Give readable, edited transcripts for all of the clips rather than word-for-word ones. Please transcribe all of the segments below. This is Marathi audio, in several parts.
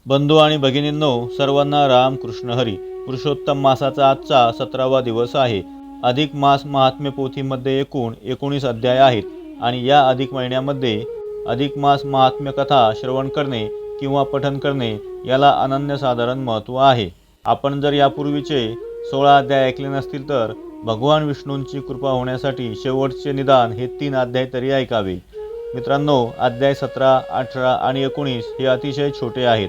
बंधू आणि भगिनींनो, सर्वांना राम कृष्ण हरी. पुरुषोत्तम मासाचा आजचा 17वा दिवस आहे. अधिक मास महात्म्य पोथीमध्ये एकूण 19 अध्याय आहेत आणि या अधिक महिन्यामध्ये अधिक मास महात्म्य कथा श्रवण करणे किंवा पठन करणे याला अनन्यसाधारण महत्त्व आहे. आपण जर यापूर्वीचे 16 अध्याय ऐकले नसतील तर भगवान विष्णूंची कृपा होण्यासाठी शेवटचे निदान हे 3 अध्याय तरी ऐकावे. मित्रांनो, अध्याय 17, 18 आणि 19 हे अतिशय छोटे आहेत.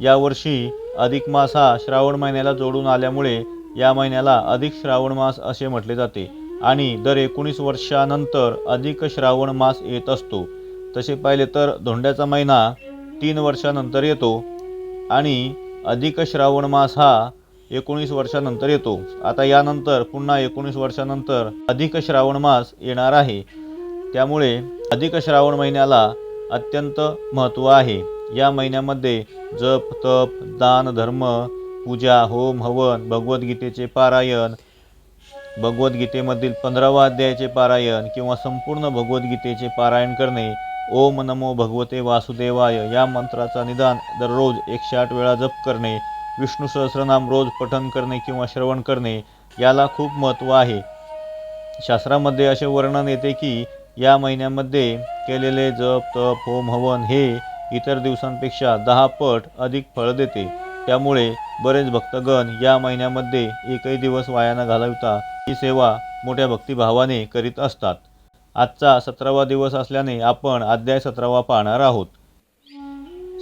यावर्षी अधिक मास हा श्रावण महिन्याला जोडून आल्यामुळे या महिन्याला अधिक श्रावण मास असे म्हटले जाते आणि दर 19 वर्षानंतर अधिक श्रावण मास येत असतो. तसे पाहिले तर धोंड्याचा महिना 3 वर्षानंतर येतो आणि अधिक श्रावण मास हा 19 वर्षानंतर येतो. आता यानंतर पुन्हा 19 वर्षानंतर अधिक श्रावण मास येणार आहे. त्यामुळे अधिक श्रावण महिन्याला अत्यंत महत्त्व आहे. या महिन्यामध्ये जप, तप, दान, धर्म, पूजा, होम, हवन, भगवद्गीतेचे पारायण, भगवद्गीतेमधील 15वा अध्यायाचे पारायण किंवा संपूर्ण भगवद्गीतेचे पारायण करणे, ओम नमो भगवते वासुदेवाय या मंत्राचा निदान दररोज 108 वेळा जप करणे, विष्णू सहस्रनाम रोज पठन करणे किंवा श्रवण करणे याला खूप महत्त्व आहे. शास्त्रामध्ये असे वर्णन येते की या महिन्यामध्ये केलेले जप, तप, होम, हवन हे इतर दिवसांपेक्षा 10 पट अधिक फळ देते. त्यामुळे बरेच भक्तगण या महिन्यामध्ये एकही दिवस वाया न घालवता ही सेवा मोठ्या भक्तिभावाने करीत असतात. आजचा 17वा दिवस असल्याने आपण अध्याय 17वा पाहणार आहोत.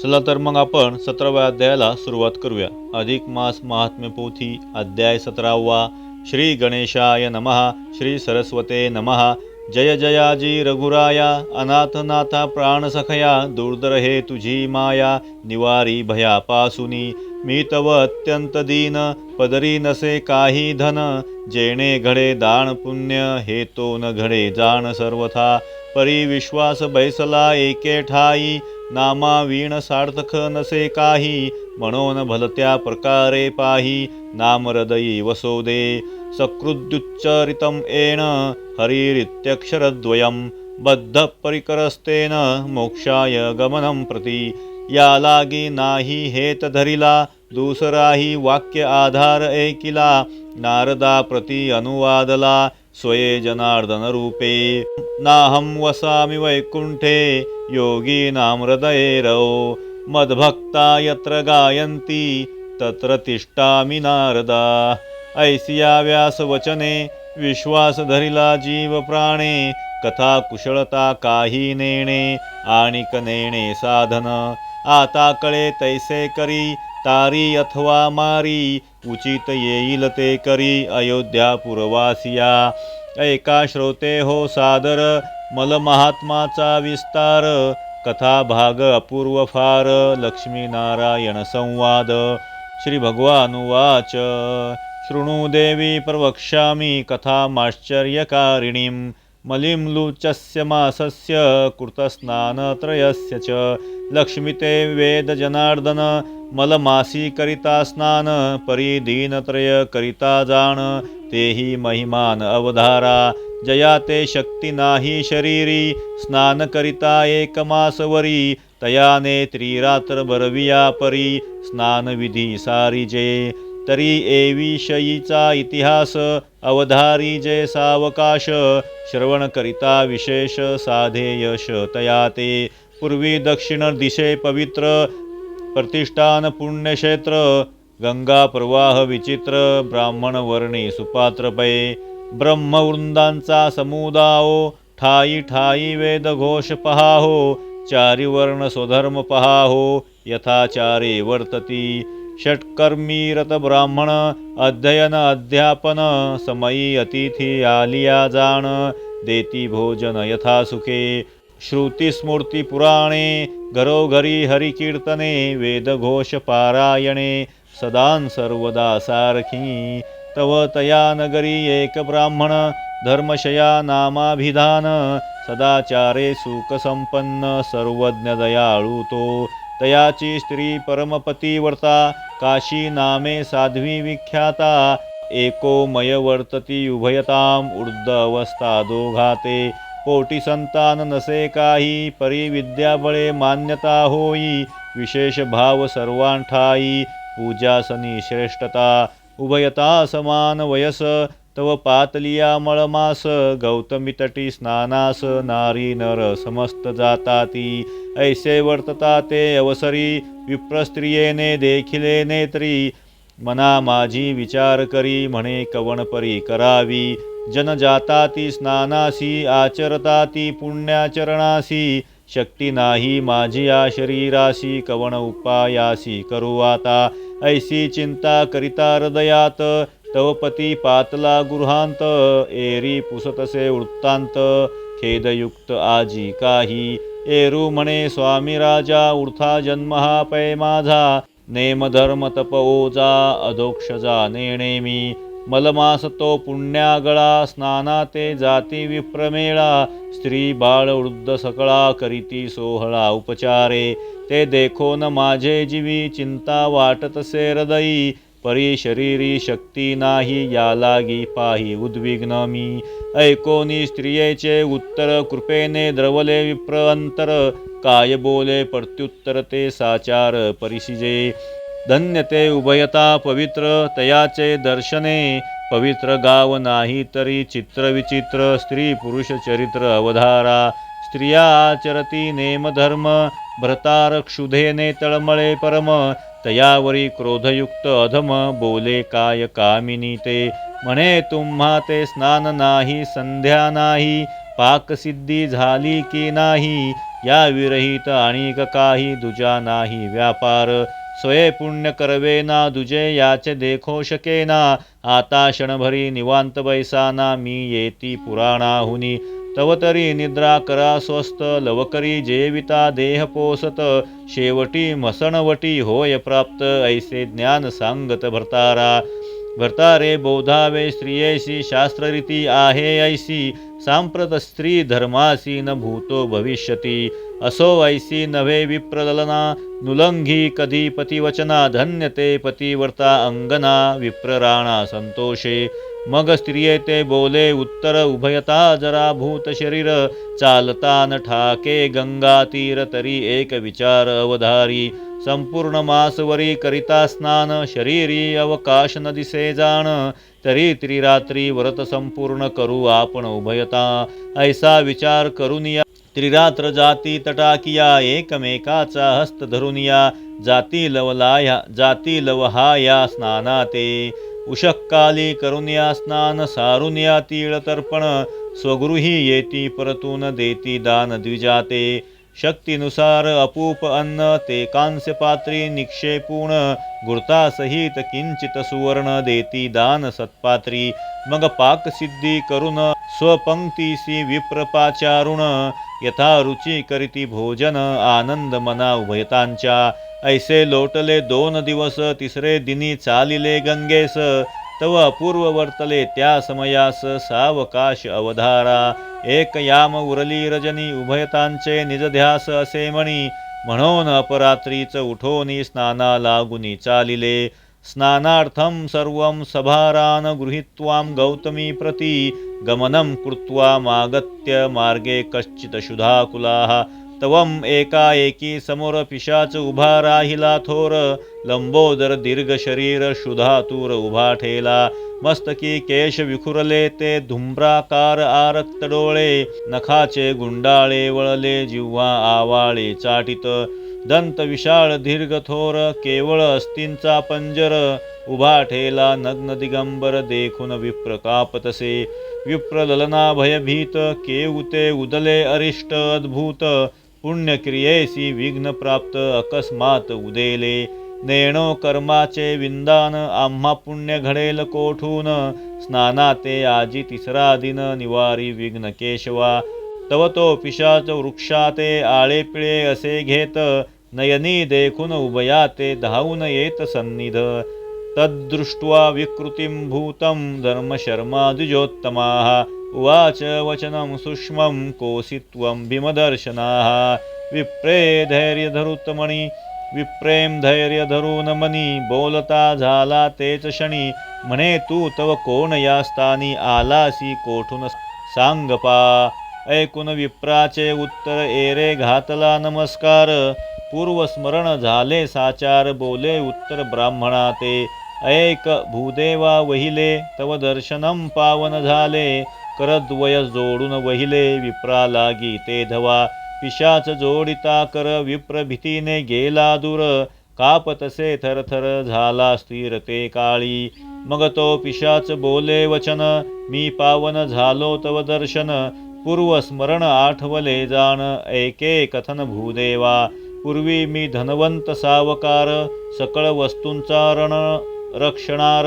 चला तर मग आपण 17व्या अध्यायाला सुरुवात करूया. अधिक मास महात्म्य पोथी अध्याय 17वा. श्री गणेशाय नमः. श्री सरस्वते नमः. जय जयाजी रघुराया. अनाथनाथा प्राणसखया. दुर्धर हे तुझी माया. निवारी भयापासुनी. मी तव अत्यंत दीन. पदरी नसे काही धन. जेणे घडे दान पुण्य. हे तो न घडे जाण सर्वथा. परी विश्वास बैसला एके ठाई. नामा वीण सार्थक नसे काही. म्हणून भलत्या प्रकारे पाही. नाम हृदयी वसो दे. सकृद्युच्चरितं येन हरिरित्यक्षरद्वयं. बद्ध परिकरस्तेन मोक्षाय गमनं प्रति. या लागी नाही हेत धरिला. दुसराही वाक्य आधार ऐकिला. नारदा प्रति अनुवादला. स्वये जनार्दन रूपे. नाहं वसामि वैकुंठे. योगीनां हृदयेरौ. मद्भक्ता यत्र गायन्ति तत्र तिष्ठामि नारदा. ऐसिया व्यास वचने. विश्वास धरिला जीव प्राणे. कथा कुशलता काही नेणे. आणिक नेणे साधन. आता कळे तैसे करी. तारी अथवा मारी. उचित येईल ते करी. अयोध्या पुरवासिया. ऐका श्रोते हो सादर. मल महात्माचा विस्तार. कथा भाग अपूर्व फार. लक्ष्मीनारायण संवाद. श्री भगवानुवाच. शृणु देवी प्रवक्ष्यामि कथामाश्चर्यकारिणीं. मलिम्लुचस्य मासस्य कृतस्नानत्रयस्य च. लक्ष्मीते वेद जनार्दन. मलमासी करिता स्नान. परी दीनत्रय करिता जाण. तेही महिमान अवधारा. जया ते शक्ती नाही शरीरी. स्नान करिता एक मासवरी. तयाने त्रिरात्र बरविया परी. स्नान विधी सारिजे. तरी एविषयीचा इतिहास. अवधारी जे सावकाश. श्रवण करिता विशेष साधे यश तया ते. पूर्वी दक्षिण दिशे पवित्र. प्रतिष्ठान पुण्यक्षेत्र. गंगा प्रवाह विचित्र. ब्राह्मण वर्णी सुपात्र पै. ब्रह्मवृंदांचा समुदायो. ठाई ठाई वेद घोष पहाहो. चारी वर्ण स्वधर्म पहाहो. यथाचारे वर्तती. षट्कर्मी रत ब्राह्मण. अध्ययन अध्यापन. समयी अतिथी आलिया जाण. देती भोजन यथा सुखे. श्रुती स्मृती पुराणे. घरोघरी हरिकीर्तने. वेदघोष पारायणे. सदान सर्वदा सारखी. तव तया नगरी एक ब्राह्मण. धर्मशया नामाभिधान. सदाचारे सुखसंपन्न. सर्वज्ञ दयाळू तो. तयाची स्त्री परमपतिव्रता. काशी नामे साध्वी विख्याता. एकोमय वर्तती उभयताम. ऊर्ध्व अवस्था दोघाते. पोटी संतान नसे काही. परी विद्याबळे मान्यता होई. विशेष भाव सर्वांठाई पूजासनी श्रेष्ठता उभयता समान वयस तव पातलिया मळमास गौतमी तटी स्नानास नारी नर समस्त जाताती ऐसे वर्तता ते अवसरी विप्रस्त्रियेने देखिले नेत्री मना माझी विचार करी म्हणे कवणपरी करावी जनजाताती स्नानासी आचरताती पुण्याचरणासी शक्ती नाही माझी या शरीरासी कवण उपायासी करू आता ऐसी चिंता करिता हृदयात तव पती पातला गृहांत एरी पुसतसे वृत्तांत खेदयुक्त आजी काही एरू म्हणे स्वामी राजा उर्था जन्म हा पै माझा नेम धर्म तप ओजा अधोक्षजा नेणे मी मलमास तो पुण्यागळा स्नाना ते जाती विप्रमेळा स्त्री बाळ वृद्ध सकळा करीती सोहळा उपचारे ते देखो न माझे जीवी चिंता वाटतसे हृदयी परी शरीरी शक्ती नाही या लागी पाही उद्विग्न मी ऐकोनी स्त्रियेचे उत्तर कृपेने द्रवले विप्र अंतर काय बोले प्रत्युत्तर ते साचार परिशिजे धन्य ते उभयता पवित्र तयाचे दर्शने पवित्र गाव नाही तरी चित्र विचित्र स्त्री पुरुष चरित्र अवधारा स्त्रिया आचरती नेमधर्म भ्रतार क्षुधेने तळमळे परम तयावरी क्रोधयुक्त अधम बोले काय कामिनी ते म्हणे तुम्हा ते स्नान नाही संध्या नाही पाकसिद्धी झाली की नाही या विरहित आणिक काही दुजा नाही व्यापार स्वये पुण्य करवे ना दुजे याचे देखो शकेना आता क्षणभरी निवांत बैसाना मी येती पुराणाहुनी तव तरी निद्रा करा स्वस्त लवकरी जेविता देह पोसत शेवटी मसणवटी होय प्राप्त ऐसे ज्ञान सांगत भर्तारे बोधावे स्त्रियेसी शास्त्ररीती आहे ऐसी सांप्रत स्त्री धर्मासी न भूतो भविष्यती असो ऐसी नव्हे विप्रललना नुलंघी कधी पतिवचना धन्य ते पतिव्रता अंगना विप्रराणा संतोषे मग स्त्रिये ते बोले उत्तर उभयता जरा भूत शरीर चालता न ठाके गंगा तीर तरी एक विचार अवधारी संपूर्ण मासवरी करिता स्नान शरीरी अवकाश न दिसे जाण तरी त्रिरात्री व्रत संपूर्ण करू आपण उभयता ऐसा विचार करूनिया त्रिरात्र जाती तटाकिया एकमेकाचा हस्त धरुनिया जाती लवहाया स्नाना ते उषक्काली करुनिया स्नान सारुनिया तीळ तर्पण स्वगृही येती परतून देती दान द्विजाते शक्तीनुसार अपूप अन्न ते कांस्य पात्री निक्षेपूण गुर्तासहित किंचित सुवर्ण देती दान सत्पात्री मग पाकसिद्धी करून स्वपंक्तीसी विप्रपाचारुण यथा रुची करीती भोजन आनंद मना उभयतांच्या ऐसे लोटले 2 दिवस तिसरे दिनी चालिले गंगेस तव अपूर्व वर्तले त्या समयास सावकाश अवधारा एक याम उरली रजनी उभयतांचे निजध्यास असे म्हणून अपरात्रीच उठोनी स्नाना लागुनी चालिले स्नानार्थं सर्वं सभारान गृहीत्वां गौतमी प्रति गमनं कृत्वा मागत्य मार्गे कश्चित शुधाकुलाः तवम एकाएकी समोर पिशाच उभा राहिला थोर लंबोदर दीर्घ शरीर शुधातूर उभा ठेला मस्तकी केश विखुरले ते धुम्राकार आरक्त डोळे नखाचे गुंडाळे वळले जिव्हा आवाळे चाटित दंत विशाळ दीर्घ थोर केवळ अस्तींचा पंजर उभा ठेला नग्न दिगंबर देखून विप्र कापतसे विप्र ललना भयभीत केऊते उदले अरिष्ट अद्भुत पुण्यक्रियेसी विघ्न प्राप्त अकस्मात उदेले नेणो कर्माचे विंदान आम्हा पुण्य घडेल कोठून स्नानाते आजी तिसरा दिन निवारी विघ्न केशवा तव तो पिशाच वृक्षाते आळे पिळे असे घेत नयनी देखून उभयाते धावून येत सन्निध तद्दृष्ट्वा विकृतिं भूतं धर्मशर्मा द्विजोत्तमाः उवाच वचनं सूक्ष्मं कोसित्वं भीमदर्शनाः विप्रे धैर्यधरुतमणि विप्रेम धैर्य धरून मनी बोलता झाला तेच क्षणी म्हणे तू तव कोण या स्थानी आलासी कोठून सांगपा ऐकून विप्राचे उत्तर एरे घातला नमस्कार पूर्वस्मरण झाले साचार, बोले उत्तर ब्राह्मणा ते, ऐक भूदेवा वहिले, तव दर्शनम पावन झाले, करद्वय जोडून वहिले, विप्रा लागी ते धवा, पिशाच जोडिता कर, विप्र भीतीने गेला दूर, कापतसे थरथर झाला स्थिर ते काळी, मग तो पिशाच बोले वचन, मी पावन झालो तव दर्शन, पूर्वस्मरण आठवले जाण, ऐके कथन भूदेवा, पूर्वी मी धनवंत सावकार, सकळ वस्तूंचा रण रक्षणार,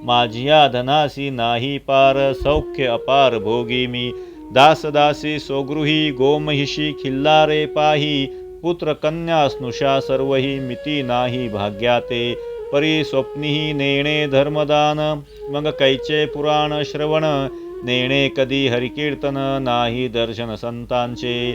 माझिया धनासी नाही पार, सौख्य अपार भोगी मी, दासदासी सोगृही गोमहिषी खिल्लारे पाही, पुत्र कन्या स्नुषा सर्वही मिती नाही भाग्याते, परी स्वप्नीही नेणे धर्मदान, मग कैचे पुराण श्रवण, नेणे कधी हरिकीर्तन, नाही दर्शन संतांचे,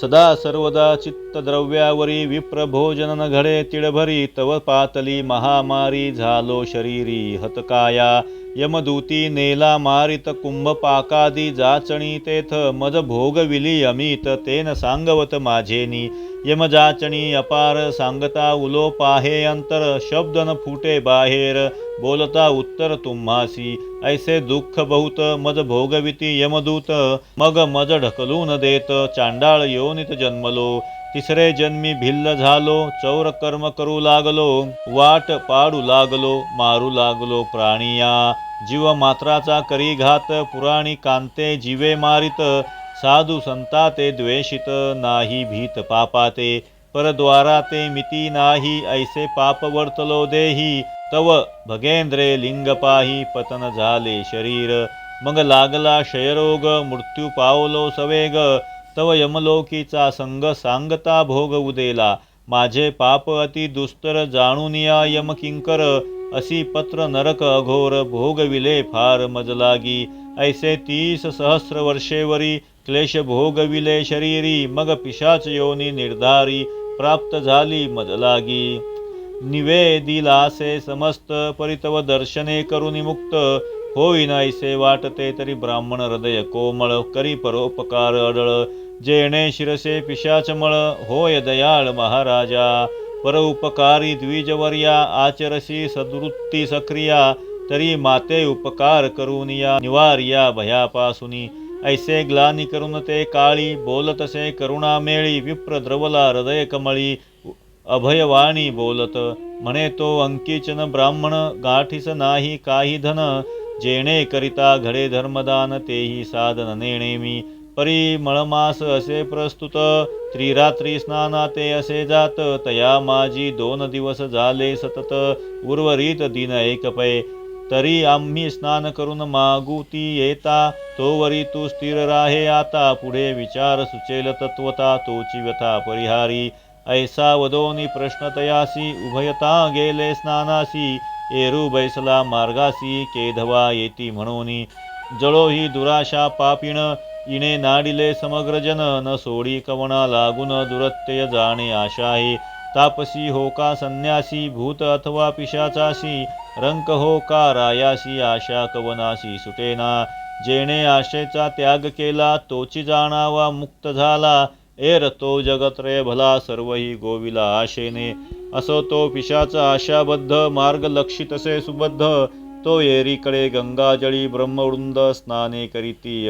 सदा सर्वदा चित्तद्रव्यावरी, विप्र भोजन न घडे तिळभरी, तव पातली महामारी, झालो शरीरी हतकाया, यमदूती नेला मारित, कुंभपाकादी जाचणी तेथ, मज भोगविली अमित, तेन सांगवत माझेनी, यमजाचणी अपार, सांगता उलो पाहे अंतर, शब्द न फुटे बाहेर, बोलता उत्तर तुम्हासी, ऐसे दुःख बहुत, मज भोगविती यमदूत, मग मज ढकलून देत, चांडाळ योनित जन्मलो, तिसरे जन्मी भिल्ल झालो, चौर कर्म करू लागलो, वाट पाडू लागलो, मारू लागलो प्राणिया, जीव मात्राचा करी घात, पुराणी कांते जीवे मारित, साधू संता ते द्वेषित, नाही भीत पापाते, परद्वारा ते मिती नाही, ऐसे पाप वर्तलो देही, तव भगेंद्रे लिंग पाही, पतन झाले शरीर, मग लागला क्षयरोग, मृत्यू पावलो सवेग, तव यमलोकीचा संग सांगता भोग उदेला, माझे पाप अति दुस्तर, जाणून या यमकिंकर, असी पत्र नरक अघोर, भोगविले फार मज लागी, ऐसे 30 सहस्र वर्षेवरी, क्लेश भोगविले शरीरी, मग पिशाच योनी निर्धारी, प्राप्त झाली मज लागी, निवेदिलासे समस्त, परितव दर्शने करुनी मुक्त, होईन ऐसे वाटते तरी, ब्राह्मण हृदय कोमळ, करी परोपकार अडळ, जेणे शिरसे पिशाचमळ, होय दयाळ महाराजा, परोपकारी द्विजवर्या, आचरसी सद्वृत्ती सक्रिया, तरी माते उपकार करूनिया, निवार्या भयापासुनी, ऐसे ग्लानी करून ते काळी, बोलतसे करुणा मेळी, विप्र द्रवला हृदय कमळी, अभयवाणी बोलत, म्हणे तो अंकिचन ब्राह्मण, गाठीस नाही काही धन, जेणे करिता घडे धर्मदान, तेही साधन नेणे मी, परी मळमास असे प्रस्तुत, त्रिरात्री स्नाना ते असे जात, तया माझी 2 दिवस झाले सतत, उर्वरित दिन एक पै, तरी आम्ही स्नान करून मागू ती येता, तोवरी तू स्थिर राहे आता, पुढे विचार सुचेल तत्वता, तोची व्यथा परिहारी, ऐसा वदोनी प्रश्न तयासी, उभयता गेले स्नानासी, एरू बैसला मार्गासी, केधवा येती म्हणोनी, जळो ही दुराशा पापिण, इणे नाडिले समग्र जन, न सोडी कवणा लागून, दुरत्यय जाणे आशाही, तापसी हो का संन्यासी, भूत अथवा पिशाचासी, रंक हो का रायासी, आशा कवनासी सुटेना, जेणे आशेचा त्याग केला, तोची जाणावा मुक्त झाला, एर तो जगत्रय भला, सर्वही गोविला आशेने, असो तो पिशाच आशाबद्ध, मार्ग लक्षितसे सुबद्ध, तो एरीकडे गंगाजळी, ब्रह्मवृंद स्नाने करीती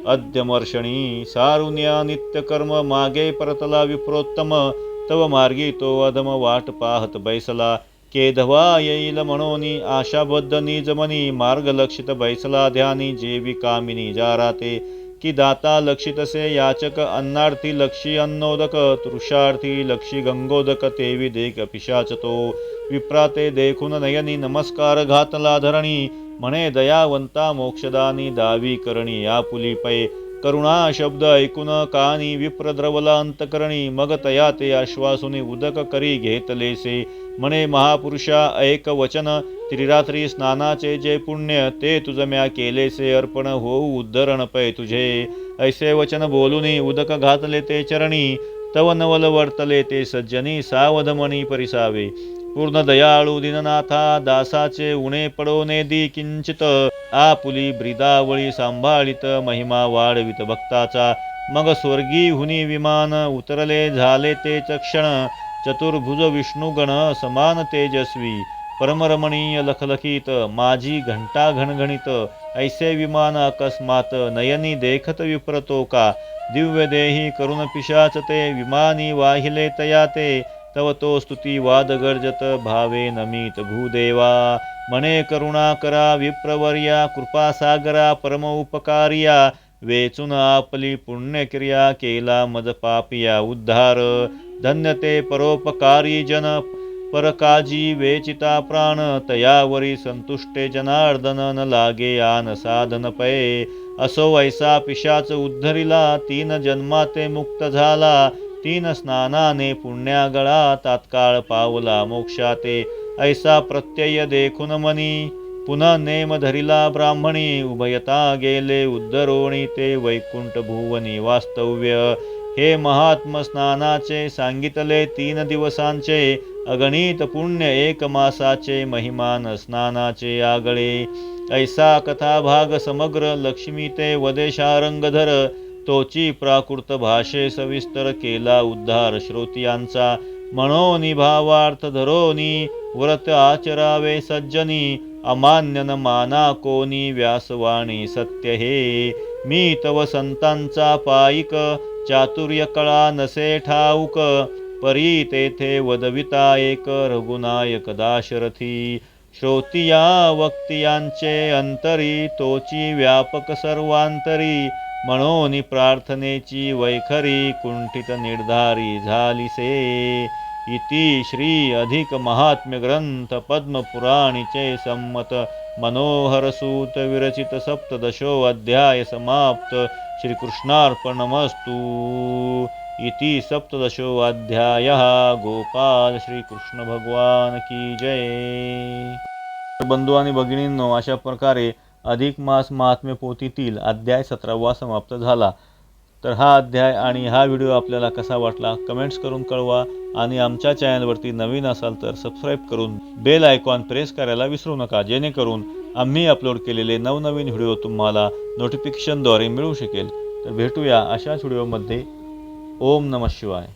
अद्यमर्षणी, सारुण्या नित्यकर्म, मागे परतला विप्रोत्तम, तव मार्गी तो अधम वाट पाहत बैसला, केधवा येईल म्हणोनी, आशाबद्ध निजमनी, मार्ग लक्षित बैसला ध्यानी, जेवी कामिनी जाराते, की दाता लक्षितसे याचक, अन्नार्थी लक्षी अन्नोदक, तृषार्थी लक्षी गंगोदक, तेवी देख पिशाच तो, विप्राते देखून नयनी, नमस्कार घातला धरणी, म्हणे दयावंता मोक्षदानी, दावी करणी आपुली पै, करुणा शब्द ऐकून कानी, विप्रद्रवला अंतकरणी, मग तया ते आश्वासुनी, उदक करी घेतलेसे, म्हणे महापुरुषा ऐक वचन, त्रिरात्री स्नानाचे जे पुण्य, ते तुझ म्या केलेसे अर्पण, होऊ उद्धरण पै तुझे, ऐसे वचन बोलुनी, उदक घातले ते चरणी, तव नवल वर्तले ते सज्जनी, सावधमणी परिसावे, पूर्ण दयाळू दिननाथा, दासाचे उणे पडो नेदी किंचित, आपुली ब्रिदावळी सांभाळित, महिमा वाढवित भक्ताचा, मग स्वर्गी हुनी विमान उतरले झाले ते क्षण चतुर्भुज विष्णुगण समान तेजस्वी परमरमणीय लखलखित माझी घंटा घणघणित ऐसे विमान अकस्मात नयनी देखत विप्रतो का दिव्य देही करुण पिशाच ते विमानी वाहिले तया ते तव तो स्तुती वाद गर्जत भावे नमित भूदेवा मने करुणा करा विप्रवर्या कृपा सागरा परम उपकारिया वेचून आपली पुण्यक्रिया केला मद पापिया उद्धार धन्य ते परोपकारी जन परकाजी वेचिता प्राण तयावरी संतुष्टे जनार्दन न लागे आन साधन पये असो ऐसा पिशाच उद्धरिला 3 जन्माते मुक्त झाला 3 स्नानाने पुण्यागळा तात्काळ पावला मोक्षाते ऐसा प्रत्यय देखून मनी पुन्हा नेम धरिला ब्राह्मणी उभयता गेले उद्धरोणी ते वैकुंठ भुवनी वास्तव्य हे महात्म स्नानाचे सांगितले 3 दिवसांचे अगणित पुण्य 1 मासाचे महिमान स्नानाचे आगळे ऐसा कथा भाग समग्र लक्ष्मी ते वदेशारंगधर तोची प्राकृत भाषे सविस्तर केला उद्धार श्रोतियांचा मनोनी भावार्थ धरोनी व्रत आचरावे सज्जनी अमान्य न माना कोणी व्यासवाणी सत्य हे मी तव संतांचा पाईक चातुर्य कळा नसे ठाऊक परी तेथे वदविता एक रघुनायक दाशरथी श्रोतिया वक्तियांचे अंतरी तोची व्यापक सर्वांतरी मनोनी प्रार्थनेची वैखरी कुंठित निर्धारी झालीसे इति श्री अधिक महात्म्य ग्रंथ पद्मपुराणीचे संमत मनोहर सूत विरचित 17 अध्याय समाप्त श्रीकृष्णार्पणमस्तु इति 17 अध्याय गोपाल श्रीकृष्ण भगवान की जय। बंधू आणि भगिनींनो, अशा प्रकारे अधिक मास महात्म्य पोथीतील अध्याय 17वा समाप्त झाला। तर हा अध्याय आणि हा व्हिडिओ आपल्याला कसा वाटला कमेंट्स करून कळवा आणि आमच्या चॅनलवरती नवीन असाल तर सबस्क्राईब करून बेल आयकॉन प्रेस करायला विसरू नका, जेणेकरून आम्ही अपलोड केलेले नवनवीन व्हिडिओ तुम्हाला नोटिफिकेशनद्वारे मिळू शकेल। तर भेटूया अशाच व्हिडिओमध्ये। ओम नमः शिवाय।